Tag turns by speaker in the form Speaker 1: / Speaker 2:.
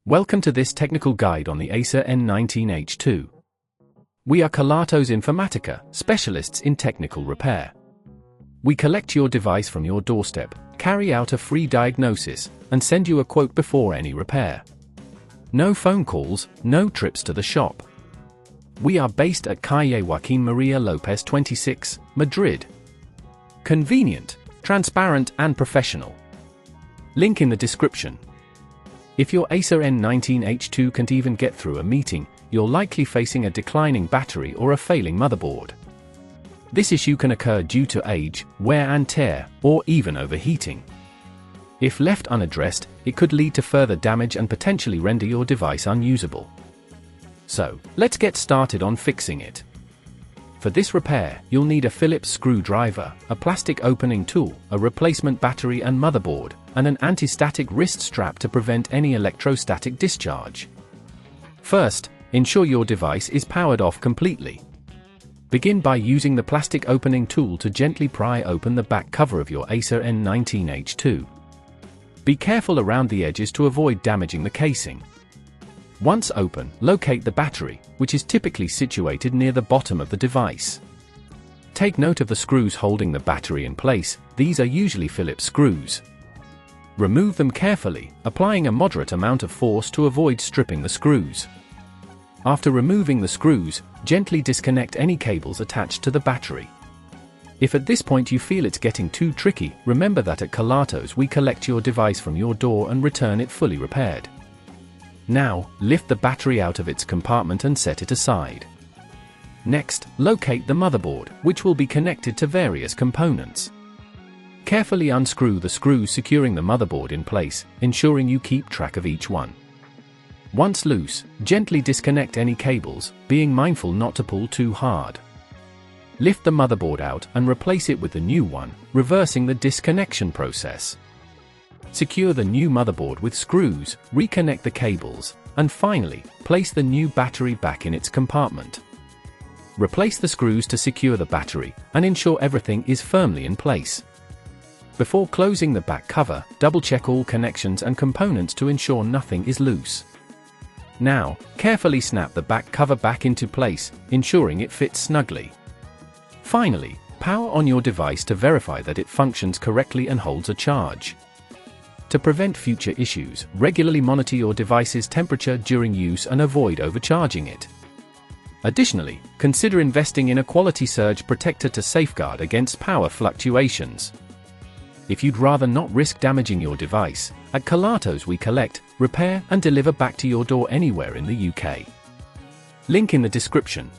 Speaker 1: Welcome to this technical guide on the Acer N19H2. We are Kelatos Informatica, specialists in technical repair. We collect your device from your doorstep, carry out a free diagnosis, and send you a quote before any repair. No phone calls, no trips to the shop. We are based at Calle Joaquín María López 26, Madrid. Convenient, transparent and professional. Link in the description. If your Acer N19H2 can't even get through a meeting, you're likely facing a declining battery or a failing motherboard. This issue can occur due to age, wear and tear, or even overheating. If left unaddressed, it could lead to further damage and potentially render your device unusable. So, let's get started on fixing it. For this repair, you'll need a Phillips screwdriver, a plastic opening tool, a replacement battery and motherboard, and an anti-static wrist strap to prevent any electrostatic discharge. First, ensure your device is powered off completely. Begin by using the plastic opening tool to gently pry open the back cover of your Acer N19H2. Be careful around the edges to avoid damaging the casing. Once open, locate the battery, which is typically situated near the bottom of the device. Take note of the screws holding the battery in place. These are usually Phillips screws. Remove them carefully, applying a moderate amount of force to avoid stripping the screws. After removing the screws, gently disconnect any cables attached to the battery. If at this point you feel it's getting too tricky, remember that at Kelatos we collect your device from your door and return it fully repaired. Now, lift the battery out of its compartment and set it aside. Next, locate the motherboard, which will be connected to various components. Carefully unscrew the screws securing the motherboard in place, ensuring you keep track of each one. Once loose, gently disconnect any cables, being mindful not to pull too hard. Lift the motherboard out and replace it with the new one, reversing the disconnection process. Secure the new motherboard with screws, reconnect the cables, and finally, place the new battery back in its compartment. Replace the screws to secure the battery, and ensure everything is firmly in place. Before closing the back cover, double-check all connections and components to ensure nothing is loose. Now, carefully snap the back cover back into place, ensuring it fits snugly. Finally, power on your device to verify that it functions correctly and holds a charge. To prevent future issues, regularly monitor your device's temperature during use and avoid overcharging it. Additionally, consider investing in a quality surge protector to safeguard against power fluctuations. If you'd rather not risk damaging your device, at Kelatos we collect, repair and deliver back to your door anywhere in the UK. Link in the description.